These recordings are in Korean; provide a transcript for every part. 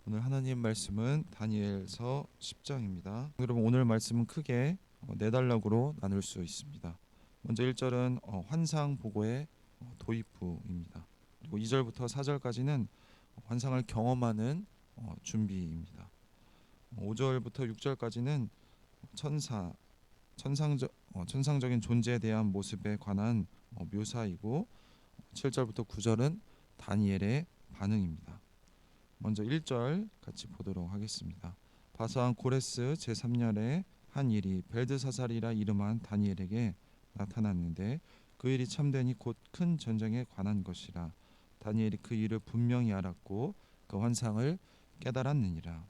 오늘 하나님 말씀은 다니엘서 10장입니다. 여러분 오늘 말씀은 크게 네 단락으로 나눌 수 있습니다. 먼저 1절은 환상 보고의 도입부입니다. 그리고 2절부터 4절까지는 환상을 경험하는 준비입니다. 5절부터 6절까지는 천상적인 존재에 대한 모습에 관한 묘사이고 7절부터 9절은 다니엘의 반응입니다. 먼저 1절 같이 보도록 하겠습니다. 바사왕 고레스 제3년에 한 일이 벨드사살이라 이름한 다니엘에게 나타났는데 그 일이 참되니 곧 큰 전쟁에 관한 것이라. 다니엘이 그 일을 분명히 알았고 그 환상을 깨달았느니라.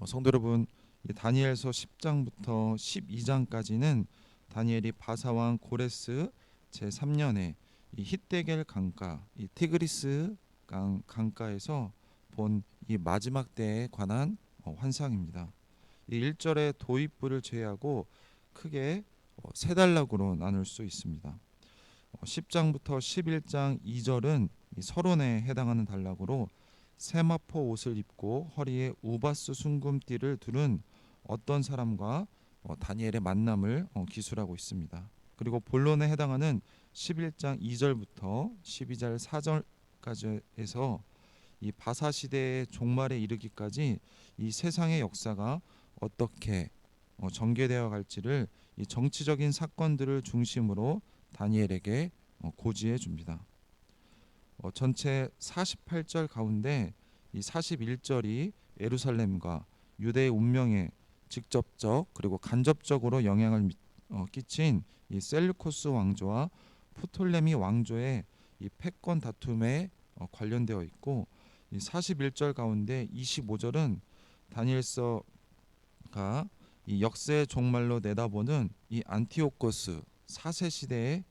성도 여러분, 이 다니엘서 10장부터 12장까지는 다니엘이 바사왕 고레스 제3년에 이 히데겔 강가, 이 티그리스 강가에서 본 이 마지막 때에 관한 환상입니다. 이 1절의 도입부를 제외하고 크게 세 단락으로 나눌 수 있습니다. 10장부터 11장 2절은 이 서론에 해당하는 단락으로 세마포 옷을 입고 허리에 우바스 순금띠를 두른 어떤 사람과 다니엘의 만남을 기술하고 있습니다. 그리고 본론에 해당하는 11장 2절부터 12절 4절까지에서 이 바사 시대의 종말에 이르기까지 이 세상의 역사가 어떻게 전개되어 갈지를 이 정치적인 사건들을 중심으로 다니엘에게 고지해 줍니다. 전체 48절 가운데 이 41절이 예루살렘과 유대의 운명에 직접적 그리고 간접적으로 영향을 끼친 이 셀루코스 왕조와 프톨레미 왕조의 이 패권 다툼에 관련되어 있고, 이 41절 가운데 25절은 다니엘서가 이 역사의 종말로 내다보는 이 안티오코스 4세 시대의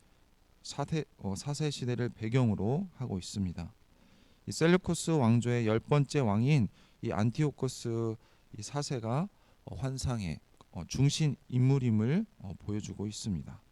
4세 시대를 배경으로 하고 있습니다. 이 셀루코스 왕조의 10번째 왕인 이 안티오코스 이 4세가 환상의 중심 인물임을 보여주고 있습니다.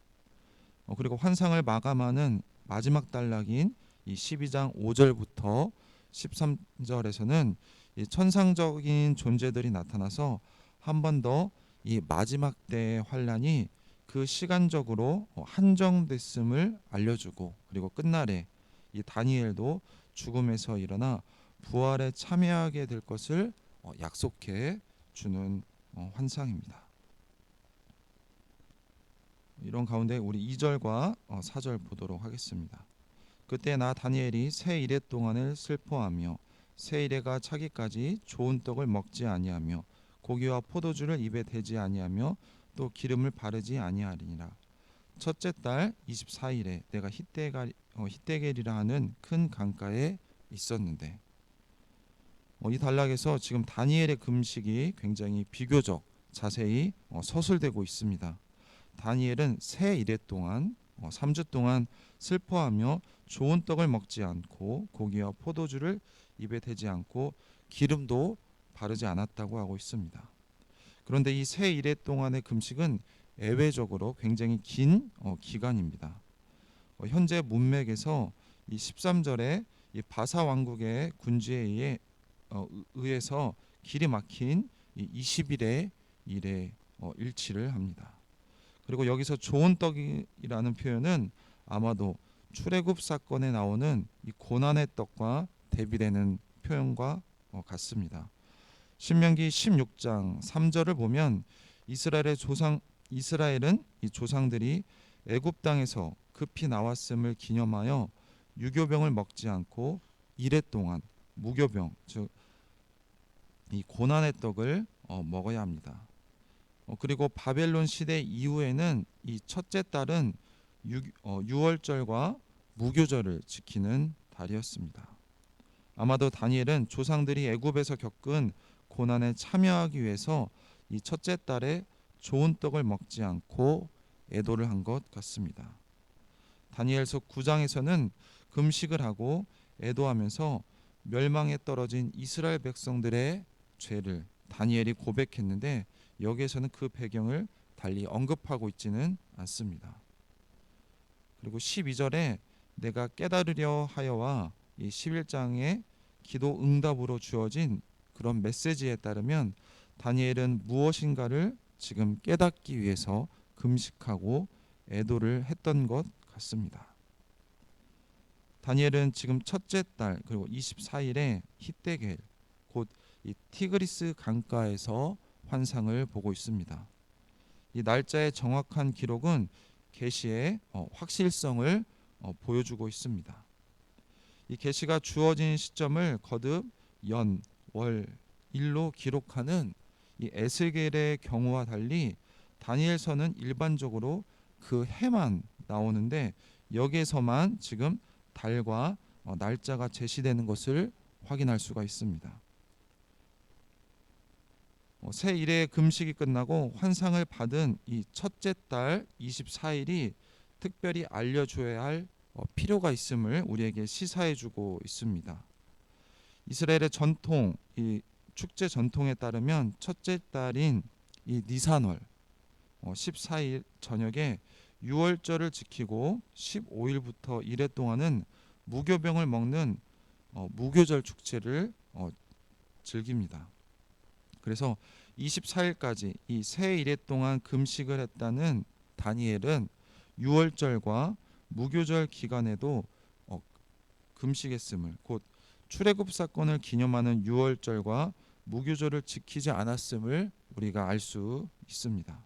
그리고 환상을 마감하는 마지막 단락인 이 12장 5절부터 13절에서는 이 천상적인 존재들이 나타나서 한 번 더 이 마지막 때의 환란이 그 시간적으로 한정됐음을 알려주고, 그리고 끝날에 이 다니엘도 죽음에서 일어나 부활에 참여하게 될 것을 약속해 주는 환상입니다. 이런 가운데 우리 2절과 4절 보도록 하겠습니다. 그때 나 다니엘이 새 이래 동안을 슬퍼하며 새 이래가 차기까지 좋은 떡을 먹지 아니하며 고기와 포도주를 입에 대지 아니하며 또 기름을 바르지 아니하리니라. 첫째 달 24일에 내가 히데겔이라 하는 큰 강가에 있었는데, 이 단락에서 지금 다니엘의 금식이 굉장히 비교적 자세히 서술되고 있습니다. 다니엘은 새 이래 동안 3주 동안 슬퍼하며 좋은 떡을 먹지 않고 고기와 포도주를 입에 대지 않고 기름도 바르지 않았다고 하고 있습니다. 그런데 이 새 이래 동안의 금식은 예외적으로 굉장히 긴 기간입니다. 현재 문맥에서 이 13절에 이 바사 왕국의 군주에 의해서 길이 막힌 이 20일의 일에 일치를 합니다. 그리고 여기서 좋은 떡이라는 표현은 아마도 출애굽 사건에 나오는 이 고난의 떡과 대비되는 표현과 같습니다. 신명기 16장 3절을 보면 이스라엘은 이 조상들이 애굽 땅에서 급히 나왔음을 기념하여 유교병을 먹지 않고 이래 동안 무교병, 즉 이 고난의 떡을 먹어야 합니다. 그리고 바벨론 시대 이후에는 이 첫째 달은 유월절과 무교절을 지키는 달이었습니다. 아마도 다니엘은 조상들이 애굽에서 겪은 고난에 참여하기 위해서 이 첫째 달에 좋은 떡을 먹지 않고 애도를 한 것 같습니다. 다니엘서 9장에서는 금식을 하고 애도하면서 멸망에 떨어진 이스라엘 백성들의 죄를 다니엘이 고백했는데, 여기에서는 그 배경을 달리 언급하고 있지는 않습니다. 그리고 12절에 내가 깨달으려 하여와 이 11장의 기도 응답으로 주어진 그런 메시지에 따르면 다니엘은 무엇인가를 지금 깨닫기 위해서 금식하고 애도를 했던 것 같습니다. 다니엘은 지금 첫째 달 그리고 24일에 히데겔 곧 이 티그리스 강가에서 환상을 보고 있습니다. 이 날짜의 정확한 기록은 계시의 확실성을 보여주고 있습니다. 이 계시가 주어진 시점을 거듭 연, 월, 일로 기록하는 이 에스겔의 경우와 달리 다니엘서는 일반적으로 그 해만 나오는데 여기에서만 지금 달과 날짜가 제시되는 것을 확인할 수가 있습니다. 새 일의 금식이 끝나고 환상을 받은 이 첫째 달 24일이 특별히 알려줘야 할 필요가 있음을 우리에게 시사해주고 있습니다. 이스라엘의 전통, 이 축제 전통에 따르면 첫째 달인 이 니산월 14일 저녁에 유월절을 지키고 15일부터 이래 동안은 무교병을 먹는 무교절 축제를 즐깁니다. 그래서 24일까지 이 세 일에 동안 금식을 했다는 다니엘은 유월절과 무교절 기간에도 금식했음을 곧 출애굽 사건을 기념하는 유월절과 무교절을 지키지 않았음을 우리가 알 수 있습니다.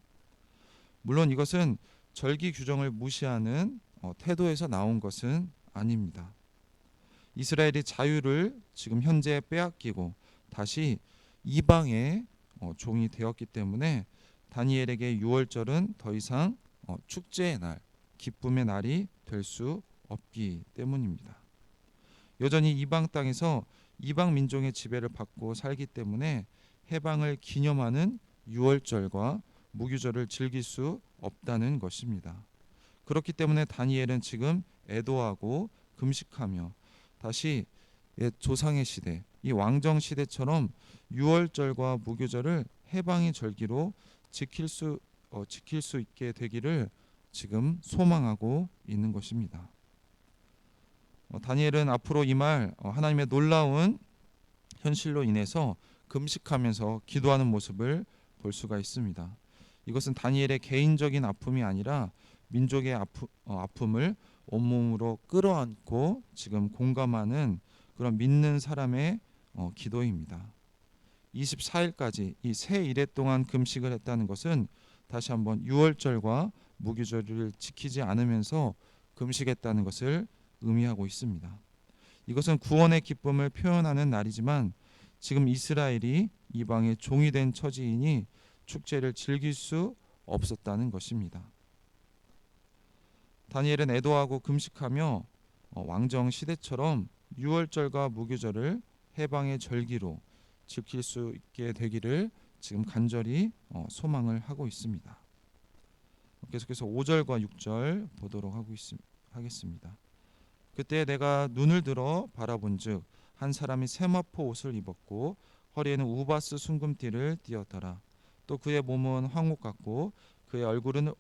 물론 이것은 절기 규정을 무시하는 태도에서 나온 것은 아닙니다. 이스라엘이 자유를 지금 현재 빼앗기고 다시 이방의 종이 되었기 때문에 다니엘에게 유월절은 더 이상 축제의 날, 기쁨의 날이 될 수 없기 때문입니다. 여전히 이방 땅에서 이방 민족의 지배를 받고 살기 때문에 해방을 기념하는 유월절과 무교절을 즐길 수 없다는 것입니다. 그렇기 때문에 다니엘은 지금 애도하고 금식하며 다시 옛 조상의 시대, 이 왕정 시대처럼 유월절과 무교절을 해방의 절기로 지킬 수 있게 되기를 지금 소망하고 있는 것입니다. 다니엘은 앞으로 이 말 하나님의 놀라운 현실로 인해서 금식하면서 기도하는 모습을 볼 수가 있습니다. 이것은 다니엘의 개인적인 아픔이 아니라 민족의 아픔을 온몸으로 끌어안고 지금 공감하는 그런 믿는 사람의 기도입니다. 24일까지 이 세 일에 동안 금식을 했다는 것은 다시 한번 유월절과 무교절을 지키지 않으면서 금식했다는 것을 의미하고 있습니다. 이것은 구원의 기쁨을 표현하는 날이지만 지금 이스라엘이 이방의 종이 된 처지이니 축제를 즐길 수 없었다는 것입니다. 다니엘은 애도하고 금식하며 왕정 시대처럼 유월절과 무교절을 해방의 절기로 지킬 수 있게 되기를 지금 간절히 소망을 하고 있습니다. 계속해서 5절과 6절 보도록 하겠습니다. 그때 내가 눈을 들어 바라본즉 한 사람이 세마포 옷을 입었고 허리에는 우바스 순금띠를 띠었더라. 또 그의 몸은 황옥 같고 그의 얼굴은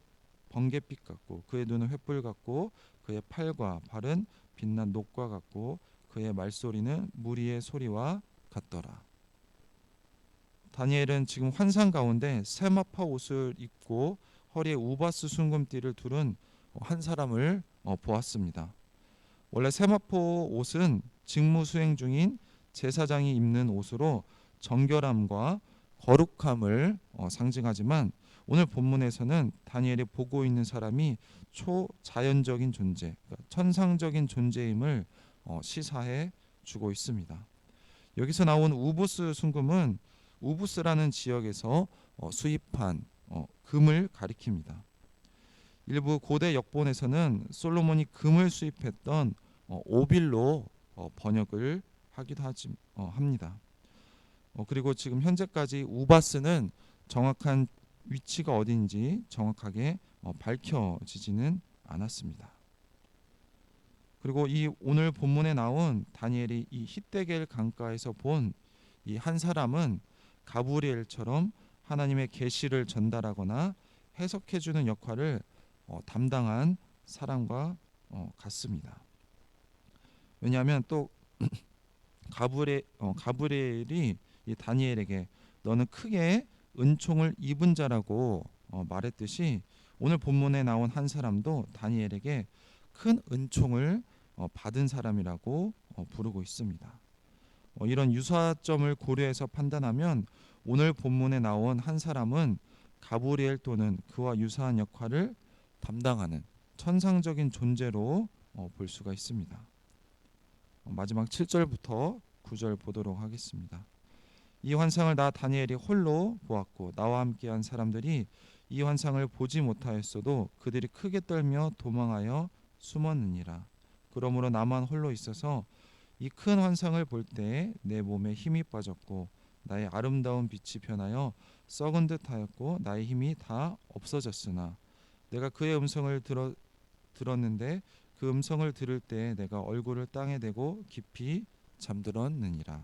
번갯빛 같고 그의 눈은 횃불 같고 그의 팔과 발은 빛난 녹과 같고 그의 말소리는 무리의 소리와 같더라. 다니엘은 지금 환상 가운데 세마포 옷을 입고 허리에 우바스 순금띠를 두른 한 사람을 보았습니다. 원래 세마포 옷은 직무 수행 중인 제사장이 입는 옷으로 정결함과 거룩함을 상징하지만 오늘 본문에서는 다니엘이 보고 있는 사람이 초자연적인 존재, 그러니까 천상적인 존재임을 시사해 주고 있습니다. 여기서 나온 우부스 순금은 우부스라는 지역에서 수입한 금을 가리킵니다. 일부 고대 역본에서는 솔로몬이 금을 수입했던 오빌로 번역을 하기도 합니다. 그리고 지금 현재까지 우바스는 정확한 위치가 어딘지 정확하게 밝혀지지는 않았습니다. 그리고 이 오늘 본문에 나온 다니엘이 이 히데겔 강가에서 본 이 한 사람은 가브리엘처럼 하나님의 계시를 전달하거나 해석해주는 역할을 담당한 사람과 같습니다. 왜냐하면 또 가브리엘이 이 다니엘에게 너는 크게 은총을 입은 자라고 말했듯이 오늘 본문에 나온 한 사람도 다니엘에게 큰 은총을 받은 사람이라고 부르고 있습니다. 이런 유사점을 고려해서 판단하면 오늘 본문에 나온 한 사람은 가브리엘 또는 그와 유사한 역할을 담당하는 천상적인 존재로 볼 수가 있습니다. 마지막 7절부터 9절 보도록 하겠습니다. 이 환상을 나 다니엘이 홀로 보았고 나와 함께한 사람들이 이 환상을 보지 못하였어도 그들이 크게 떨며 도망하여 숨었느니라. 그러므로 나만 홀로 있어서 이 큰 환상을 볼 때 내 몸에 힘이 빠졌고 나의 아름다운 빛이 변하여 썩은 듯하였고 나의 힘이 다 없어졌으나 내가 그의 음성을 들었는데 그 음성을 들을 때 내가 얼굴을 땅에 대고 깊이 잠들었느니라.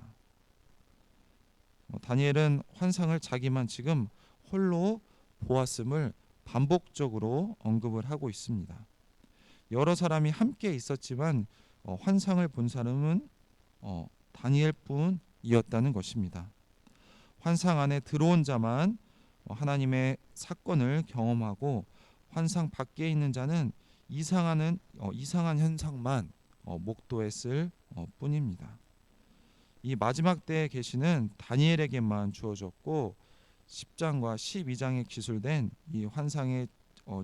다니엘은 환상을 자기만 지금 홀로 보았음을 반복적으로 언급을 하고 있습니다. 여러 사람이 함께 있었지만 환상을 본 사람은 다니엘뿐이었다는 것입니다. 환상 안에 들어온 자만 하나님의 사건을 경험하고 환상 밖에 있는 자는 이상한 현상만 목도했을 뿐입니다. 이 마지막 때의 계시는 다니엘에게만 주어졌고 10장과 12장에 기술된 이 환상의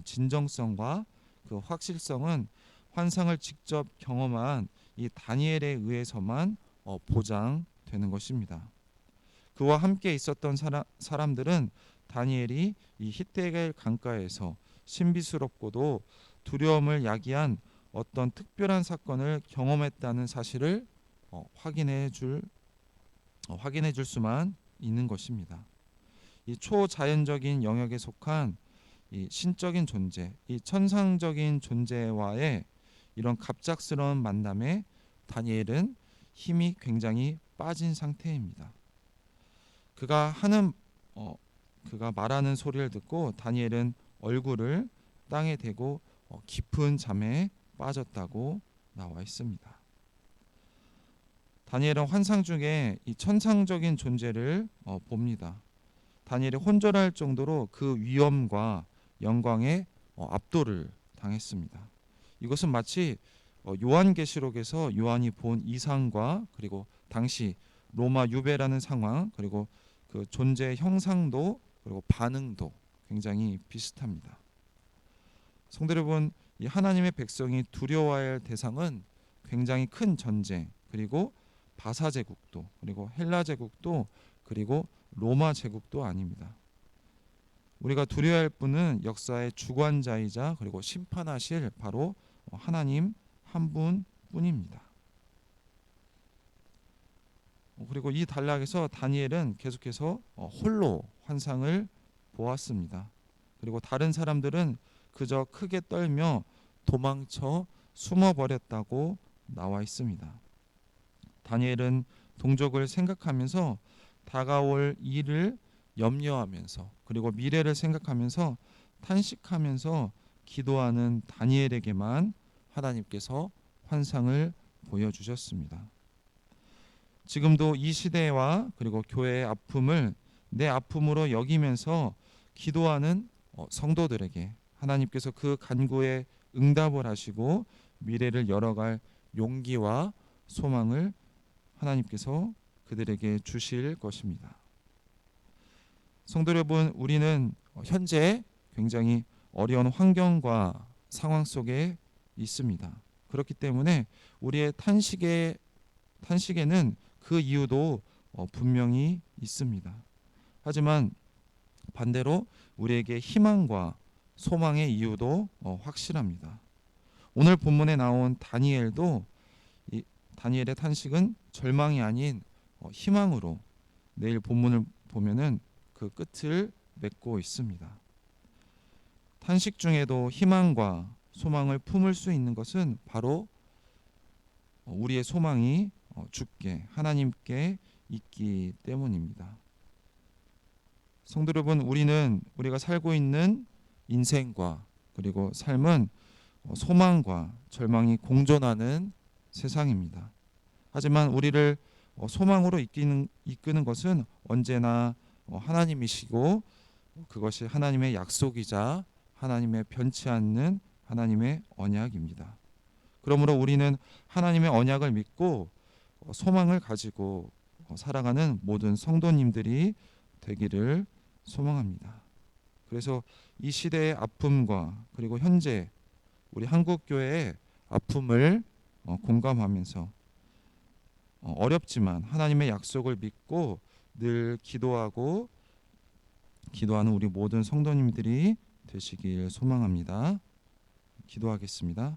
진정성과 그 확실성은 환상을 직접 경험한 이 다니엘에 의해서만 보장되는 것입니다. 그와 함께 있었던 사람들은 다니엘이 이 히데겔 강가에서 신비스럽고도 두려움을 야기한 어떤 특별한 사건을 경험했다는 사실을 확인해 줄 수만 있는 것입니다. 이 초자연적인 영역에 속한 이 신적인 존재, 이 천상적인 존재와의 이런 갑작스러운 만남에 다니엘은 힘이 굉장히 빠진 상태입니다. 그가 말하는 소리를 듣고 다니엘은 얼굴을 땅에 대고 깊은 잠에 빠졌다고 나와 있습니다. 다니엘은 환상 중에 이 천상적인 존재를 봅니다. 다니엘이 혼절할 정도로 그 위엄과 영광에 압도를 당했습니다. 이것은 마치 요한계시록에서 요한이 본 이상과 그리고 당시 로마 유배라는 상황 그리고 그 존재의 형상도 그리고 반응도 굉장히 비슷합니다. 성도 여러분, 이 하나님의 백성이 두려워해야 할 대상은 굉장히 큰 전쟁 그리고 바사 제국도 그리고 헬라 제국도 그리고 로마 제국도 아닙니다. 우리가 두려워할 분은 역사의 주관자이자 그리고 심판하실 바로 하나님 한 분뿐입니다. 그리고 이 단락에서 다니엘은 계속해서 홀로 환상을 보았습니다. 그리고 다른 사람들은 그저 크게 떨며 도망쳐 숨어버렸다고 나와 있습니다. 다니엘은 동족을 생각하면서 다가올 일을 염려하면서 그리고 미래를 생각하면서 탄식하면서 기도하는 다니엘에게만 하나님께서 환상을 보여주셨습니다. 지금도 이 시대와 그리고 교회의 아픔을 내 아픔으로 여기면서 기도하는 성도들에게 하나님께서 그 간구에 응답을 하시고 미래를 열어갈 용기와 소망을 하나님께서 그들에게 주실 것입니다. 성도 여러분, 우리는 현재 굉장히 어려운 환경과 상황 속에 있습니다. 그렇기 때문에 우리의 탄식에는 그 이유도 분명히 있습니다. 하지만 반대로 우리에게 희망과 소망의 이유도 확실합니다. 오늘 본문에 나온 다니엘도 이 다니엘의 탄식은 절망이 아닌 희망으로 내일 본문을 보면은 그 끝을 맺고 있습니다. 탄식 중에도 희망과 소망을 품을 수 있는 것은 바로 우리의 소망이 주께 하나님께 있기 때문입니다. 성도 여러분, 우리가 살고 있는 인생과 그리고 삶은 소망과 절망이 공존하는 세상입니다. 하지만 우리를 소망으로 이끄는 것은 언제나 하나님이시고 그것이 하나님의 약속이자 하나님의 변치 않는 하나님의 언약입니다. 그러므로 우리는 하나님의 언약을 믿고 소망을 가지고 살아가는 모든 성도님들이 되기를 소망합니다. 그래서 이 시대의 아픔과 그리고 현재 우리 한국 교회의 아픔을 공감하면서 어렵지만 하나님의 약속을 믿고 늘 기도하는 우리 모든 성도님들이 되시길 소망합니다. 기도하겠습니다.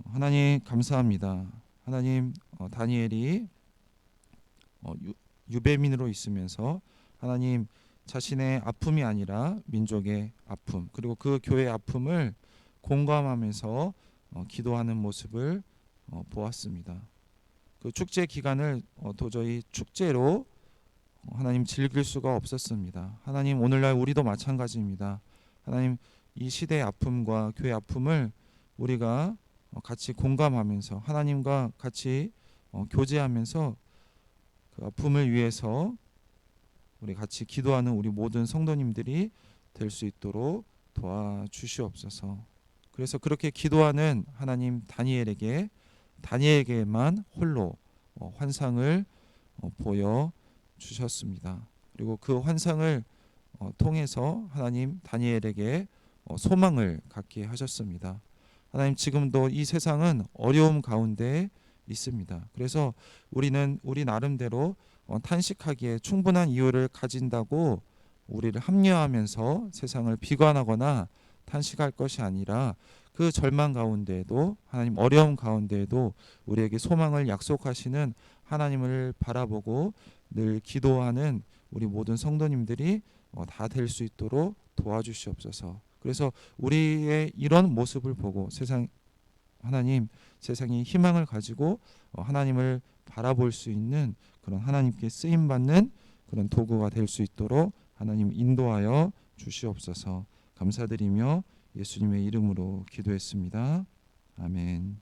하나님 감사합니다. 하나님 다니엘이 유배민으로 있으면서 하나님 자신의 아픔이 아니라 민족의 아픔 그리고 그 교회의 아픔을 공감하면서 기도하는 모습을 보았습니다. 그 축제 기간을 도저히 축제로 하나님 즐길 수가 없었습니다. 하나님 오늘날 우리도 마찬가지입니다. 하나님 이 시대의 아픔과 교회의 아픔을 우리가 같이 공감하면서 하나님과 같이 교제하면서 그 아픔을 위해서 우리 같이 기도하는 우리 모든 성도님들이 될 수 있도록 도와주시옵소서. 그래서 그렇게 기도하는 하나님 다니엘에게만 홀로 환상을 보여 주셨습니다. 그리고 그 환상을 통해서 하나님 다니엘에게 소망을 갖게 하셨습니다. 하나님 지금도 이 세상은 어려움 가운데 있습니다. 그래서 우리는 우리 나름대로 탄식하기에 충분한 이유를 가진다고 우리를 합리화하면서 세상을 비관하거나 탄식할 것이 아니라 그 절망 가운데에도 하나님 어려움 가운데에도 우리에게 소망을 약속하시는 하나님을 바라보고 늘 기도하는 우리 모든 성도님들이 다 될 수 있도록 도와주시옵소서. 그래서 우리의 이런 모습을 보고 세상이 희망을 가지고 하나님을 바라볼 수 있는 그런 하나님께 쓰임 받는 그런 도구가 될 수 있도록 하나님 인도하여 주시옵소서. 감사드리며 예수님의 이름으로 기도했습니다. 아멘.